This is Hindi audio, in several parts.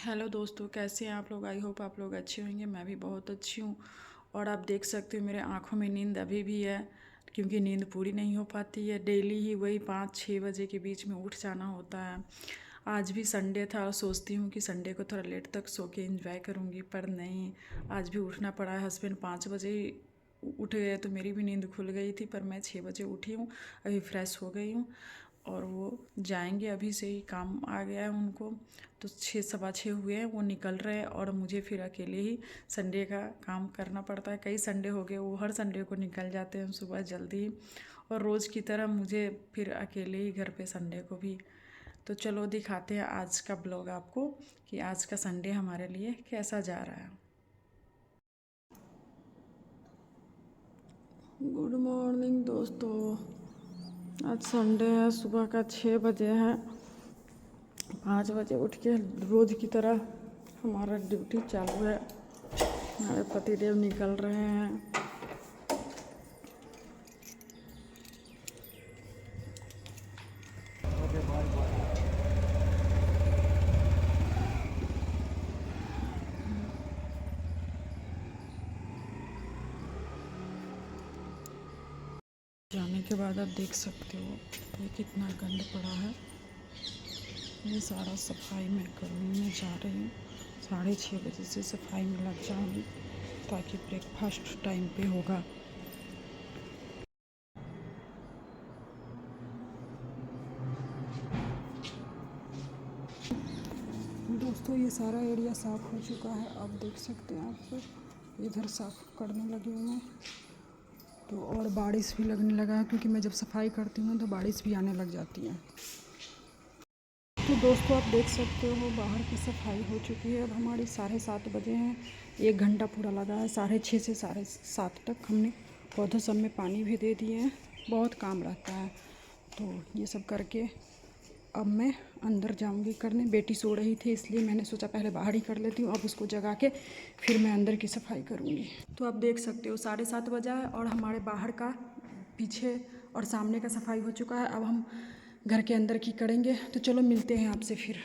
हेलो दोस्तों, कैसे हैं आप लोग। आई होप आप लोग अच्छे होंगे। मैं भी बहुत अच्छी हूँ। और आप देख सकते हो मेरे आँखों में नींद अभी भी है, क्योंकि नींद पूरी नहीं हो पाती है। डेली ही वही 5-6 बजे के बीच में उठ जाना होता है। आज भी संडे था और सोचती हूँ कि संडे को थोड़ा लेट तक सो के एंजॉय करूँगी, पर नहीं, आज भी उठना पड़ा है। हस्बैंड 5 बजे ही उठ गए तो मेरी भी नींद खुल गई थी, पर मैं 6 बजे उठी हूँ। अभी फ्रेश हो गई हूँ और वो जाएंगे, अभी से ही काम आ गया है उनको। तो 6 सवा 6 हुए हैं, वो निकल रहे हैं और मुझे फिर अकेले ही संडे का काम करना पड़ता है। कई संडे हो गए, वो हर संडे को निकल जाते हैं सुबह जल्दी ही, और रोज़ की तरह मुझे फिर अकेले ही घर पे संडे को भी। तो चलो दिखाते हैं आज का ब्लॉग आपको कि आज का संडे हमारे लिए कैसा जा रहा है। गुड मॉर्निंग दोस्तों। आज संडे है, सुबह का 6 बजे है। 5 बजे उठ के रोज़ की तरह हमारा ड्यूटी चालू है। हमारे पतिदेव निकल रहे हैं। जाने के बाद आप देख सकते हो ये कितना गंद पड़ा है। ये सारा सफाई मैं करने जा रही हूँ। 6:30 बजे से सफाई में लग जाऊँगी, ताकि ब्रेकफास्ट टाइम पे होगा। दोस्तों, ये सारा एरिया साफ़ हो चुका है। आप देख सकते हैं, आप सब इधर साफ़ करने लगे हुए हैं। तो और बारिश भी लगने लगा है, क्योंकि मैं जब सफाई करती हूँ तो बारिश भी आने लग जाती है। तो दोस्तों, आप देख सकते हो बाहर की सफाई हो चुकी है। अब हमारी 7:30 बजे हैं। 1 घंटा पूरा लगा है। 6:30 से 7:30 तक हमने पौधों सब में पानी भी दे दिए हैं। बहुत काम रहता है, तो ये सब करके अब मैं अंदर जाऊंगी करने। बेटी सो रही थी, इसलिए मैंने सोचा पहले बाहर ही कर लेती हूँ। अब उसको जगा के फिर मैं अंदर की सफाई करूँगी। तो आप देख सकते हो 7:30 बजा है और हमारे बाहर का, पीछे और सामने का सफाई हो चुका है। अब हम घर के अंदर की करेंगे। तो चलो मिलते हैं आपसे फिर।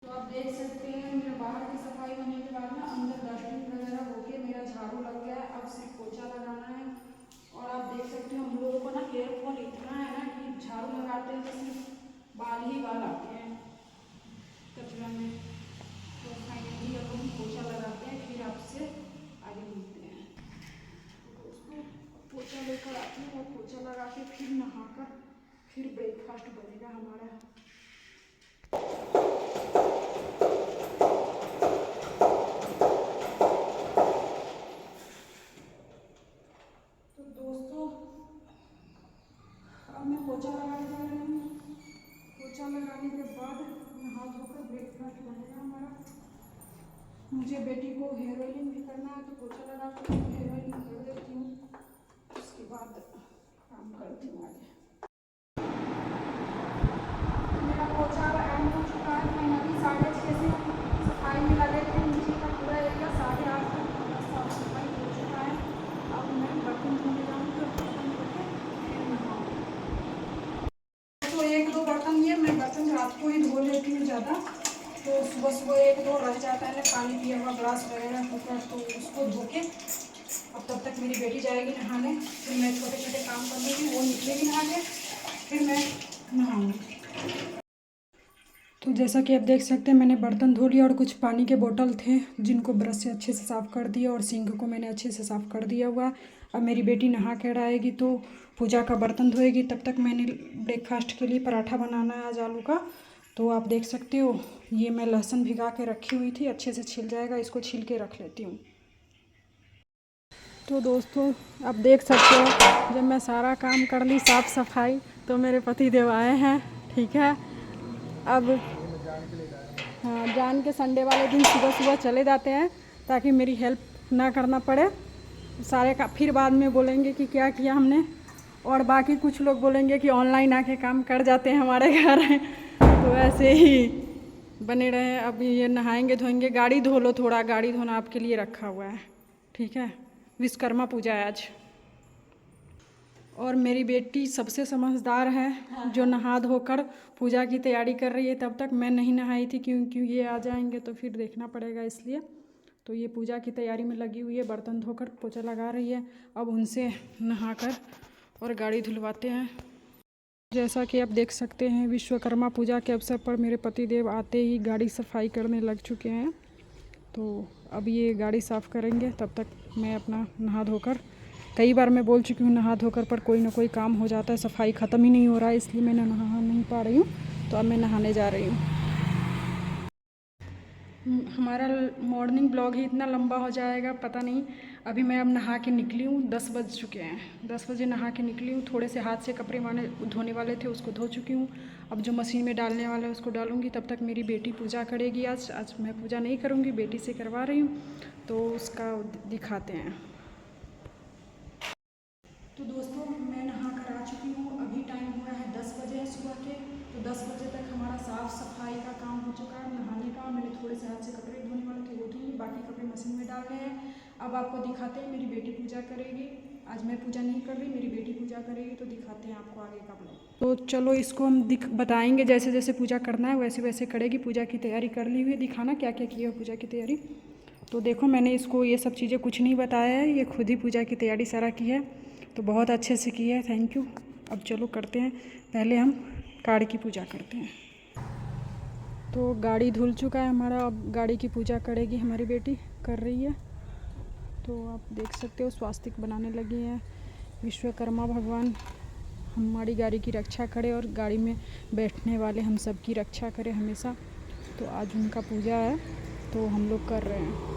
तो आप देख सकते हैं मेरे बाहर की सफाई होने के बाद ना अंदर डस्टबिन वगैरह होके मेरा झाड़ू लग गया है। अब सिर्फ पोछा लगाना है। और आप देख सकते हो हम लोगों को ना हेयर फॉल इतना है ना कि झाड़ू लगाते हैं तो सिर्फ बाल ही बाल आते हैं कचरा में। तो फाइनली अब हम पोछा लगाते हैं, फिर आपसे आगे मिलते हैं। तो दोस्तों, पोछा लेकर आती हूँ और पोछा लगा के फिर नहाकर फिर ब्रेकफास्ट बनेगा हमारा। तो दोस्तों, अब मैं पोछा लगाने जा रही हूँ। पोछा लगाने के बाद नहा धोकर ब्रेकफास्ट बनेगा हमारा। मुझे बेटी को हेयर ऑयलिंग भी करना है, तो पोछा लगा कर हेयर ऑयलिंग कर देती हूँ। उसके बाद काम करती हूँ आगे। मेरा पोछा एंड हो चुका है। फाइनली 6:30 से सफाई में लगे थे। नीचे का पूरा एरिया 8:30 तक पूरा साफ सफाई हो चुका है। अब मैं बर्तन धोने जाऊँगी और बर्तन धो के फिर नहाऊँगी। तो 1-2 बर्तन, ये मैं बर्तन रात को ही धो लेती हूँ ज़्यादा। तो सुबह सुबह 1-2 रह जाता है पानी पिया हुआ ग्लास वगैरह टूटा, तो उसको धो के अब तब तक मेरी बेटी जाएगी नहाने। फिर मैं छोटे छोटे काम कर लूँगी, वो निकलेगी नहा के, फिर मैं नहाऊँगी। तो जैसा कि आप देख सकते हैं, मैंने बर्तन धो लिया और कुछ पानी के बोतल थे जिनको ब्रश से अच्छे से साफ़ कर दिया, और सिंक को मैंने अच्छे से साफ़ कर दिया हुआ। अब मेरी बेटी नहा कर आएगी तो पूजा का बर्तन धोएगी। तब तक मैंने ब्रेकफास्ट के लिए पराठा बनाना है आज आलू का। तो आप देख सकते हो, ये मैं लहसुन भिगा के रखी हुई थी, अच्छे से छिल जाएगा। इसको छील के रख लेती हूँ। तो दोस्तों, आप देख सकते हो जब मैं सारा काम कर ली साफ़ सफाई, तो मेरे पति देव आए हैं। ठीक है, अब हाँ, जान के संडे वाले दिन सुबह सुबह चले जाते हैं, ताकि मेरी हेल्प ना करना पड़े सारे का। फिर बाद में बोलेंगे कि क्या किया हमने, और बाकी कुछ लोग बोलेंगे कि ऑनलाइन आके काम कर जाते हैं हमारे घर। तो ऐसे ही बने रहे। अब ये नहाएंगे धोएंगे। गाड़ी धो लो, थोड़ा गाड़ी धोना आपके लिए रखा हुआ है। ठीक है, विश्वकर्मा पूजा है आज। और मेरी बेटी सबसे समझदार है, जो नहा धोकर पूजा की तैयारी कर रही है। तब तक मैं नहीं नहाई थी क्योंकि ये आ जाएंगे तो फिर देखना पड़ेगा, इसलिए तो ये पूजा की तैयारी में लगी हुई है, बर्तन धोकर पोछा लगा रही है। अब उनसे नहाकर और गाड़ी धुलवाते हैं। जैसा कि आप देख सकते हैं, विश्वकर्मा पूजा के अवसर पर मेरे पतिदेव आते ही गाड़ी सफाई करने लग चुके हैं। तो अब ये गाड़ी साफ़ करेंगे, तब तक मैं अपना नहा धोकर, कई बार मैं बोल चुकी हूँ नहा धोकर पर कोई ना कोई काम हो जाता है, सफाई ख़त्म ही नहीं हो रहा है, इसलिए मैं नहा नहीं पा रही हूँ। तो अब मैं नहाने जा रही हूँ। हमारा मॉर्निंग ब्लॉग ही इतना लंबा हो जाएगा पता नहीं। अभी मैं अब नहा के निकली हूँ, 10 बज चुके हैं। 10 बजे नहा के निकली हूँ। थोड़े से हाथ से कपड़े धोने वाले थे, उसको धो चुकी हूँ। अब जो मशीन में डालने वाला है उसको डालूँगी। तब तक मेरी बेटी पूजा करेगी। आज मैं पूजा नहीं करूँगी, बेटी से करवा रही हूँ, तो उसका दिखाते हैं। तो दोस्तों, मैं नहा कर आ चुकी हूँ। अभी टाइम हुआ है 10 बजे है सुबह के। तो 10 बजे तक हमारा साफ़ सफाई का काम हो चुका है। नहाने का मैंने थोड़े से हाथ से कपड़े धोने वाले थे वो धो लिए, बाकी कपड़े मशीन में डालने हैं। अब आपको दिखाते हैं, मेरी बेटी पूजा करेगी। आज मैं पूजा नहीं कर रही, मेरी बेटी पूजा करेगी, तो दिखाते हैं आपको आगे का ब्लॉग। तो चलो, इसको हम बताएंगे जैसे जैसे पूजा करना है वैसे वैसे करेगी। पूजा की तैयारी कर ली हुई है, दिखाना क्या क्या किया पूजा की तैयारी। तो देखो, मैंने इसको ये सब चीज़ें कुछ नहीं बताया है, ये खुद ही पूजा की तैयारी सारा की है। तो बहुत अच्छे से की है, थैंक यू। अब चलो करते हैं, पहले हम गाड़ी की पूजा करते हैं। तो गाड़ी धुल चुका है हमारा, अब गाड़ी की पूजा करेगी हमारी बेटी, कर रही है। तो आप देख सकते हो, स्वास्तिक बनाने लगी हैं। विश्वकर्मा भगवान हमारी गाड़ी की रक्षा करे और गाड़ी में बैठने वाले हम सब की रक्षा करे हमेशा। तो आज उनका पूजा है, तो हम लोग कर रहे हैं।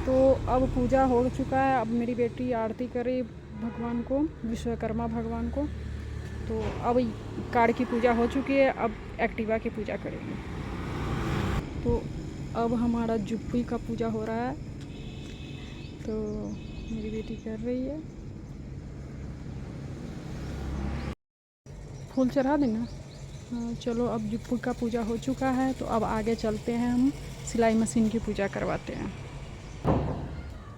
तो अब पूजा हो चुका है। अब मेरी बेटी आरती करे भगवान को, विश्वकर्मा भगवान को। तो अब कार की पूजा हो चुकी है, अब एक्टिवा की पूजा करेंगे। तो अब हमारा जुप्पी का पूजा हो रहा है, तो मेरी बेटी कर रही है। फूल चढ़ा देना। हाँ चलो, अब जुप्पी का पूजा हो चुका है, तो अब आगे चलते हैं, हम सिलाई मशीन की पूजा करवाते हैं।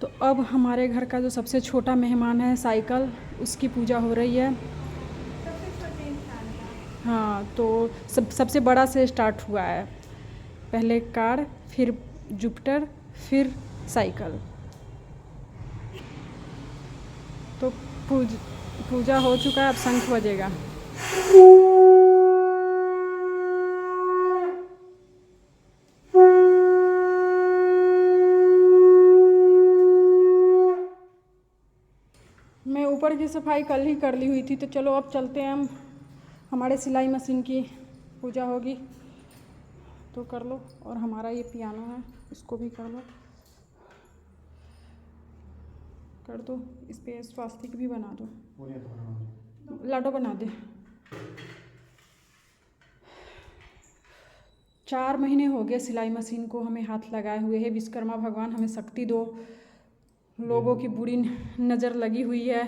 तो अब हमारे घर का जो सबसे छोटा मेहमान है साइकिल, उसकी पूजा हो रही है। हाँ, तो सबसे बड़ा से स्टार्ट हुआ है, पहले कार, फिर जुपिटर, फिर साइकिल। तो पूजा हो चुका है, अब शंख बजेगा। मैं ऊपर की सफाई कल ही कर ली हुई थी। तो चलो अब चलते हैं हम, हमारे सिलाई मशीन की पूजा होगी तो कर लो। और हमारा ये पियानो है, इसको भी कर लो, कर दो। इस पर स्वास्तिक भी बना दो, लाडो बना दे। 4 महीने हो गए सिलाई मशीन को हमें हाथ लगाए हुए है। विश्वकर्मा भगवान हमें शक्ति दो। लोगों की बुरी नज़र लगी हुई है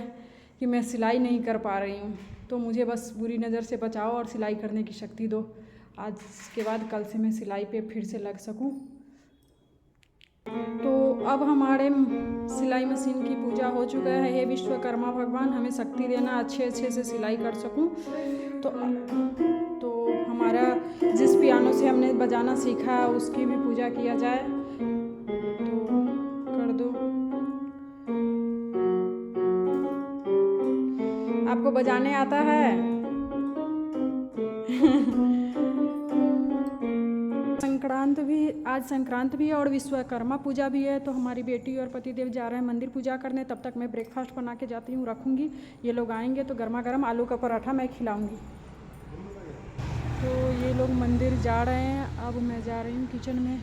कि मैं सिलाई नहीं कर पा रही हूँ, तो मुझे बस बुरी नज़र से बचाओ और सिलाई करने की शक्ति दो। आज के बाद कल से मैं सिलाई पे फिर से लग सकूँ। तो अब हमारे सिलाई मशीन की पूजा हो चुका है। हे विश्वकर्मा भगवान, हमें शक्ति देना, अच्छे से सिलाई कर सकूँ। तो हमारा जिस पियानो से हमने बजाना सीखा उसकी भी पूजा किया जाए, तो कर दो। आपको बजाने आता है? आज संक्रांत भी है और विश्वकर्मा पूजा भी है। तो हमारी बेटी और पतिदेव जा रहे हैं मंदिर पूजा करने। तब तक मैं ब्रेकफास्ट बना के जाती हूँ, रखूँगी। ये लोग आएंगे तो गर्मा गर्म आलू का पराठा मैं खिलाऊँगी। तो ये लोग मंदिर जा रहे हैं, अब मैं जा रही हूँ किचन में।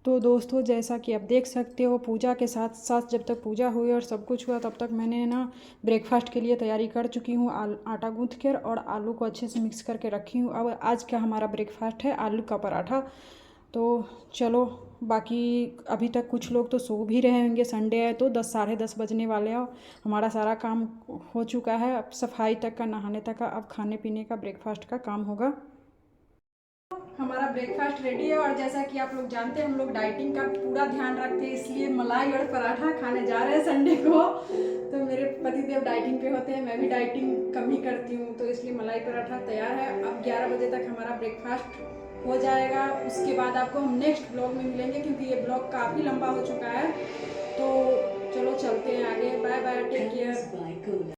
तो दोस्तों, जैसा कि आप देख सकते हो, पूजा के साथ साथ जब तक पूजा हुई और सब कुछ हुआ, तब तक मैंने ना ब्रेकफास्ट के लिए तैयारी कर चुकी हूँ। आटा गूँथ कर और आलू को अच्छे से मिक्स करके रखी हूँ। अब आज का हमारा ब्रेकफास्ट है आलू का पराठा। तो चलो, बाकी अभी तक कुछ लोग तो सो भी रहे होंगे, संडे है तो 10 साढ़े 10 बजने वाले हैं। हमारा सारा काम हो चुका है, अब सफाई तक का, नहाने तक का, अब खाने पीने का, ब्रेकफास्ट का काम होगा। हमारा ब्रेकफास्ट रेडी है। और जैसा कि आप लोग जानते हैं हम लोग डाइटिंग का पूरा ध्यान रखते हैं, इसलिए मलाई और पराठा खाने जा रहे हैं संडे को। तो मेरे पतिदेव डाइटिंग पे होते हैं, मैं भी डाइटिंग कम ही करती हूँ, तो इसलिए मलाई पराठा तैयार है। अब 11 बजे तक हमारा ब्रेकफास्ट हो जाएगा। उसके बाद आपको हम नेक्स्ट ब्लॉग में मिलेंगे, क्योंकि ये ब्लॉग काफ़ी लंबा हो चुका है। तो चलो चलते हैं आगे। Bye bye, take care.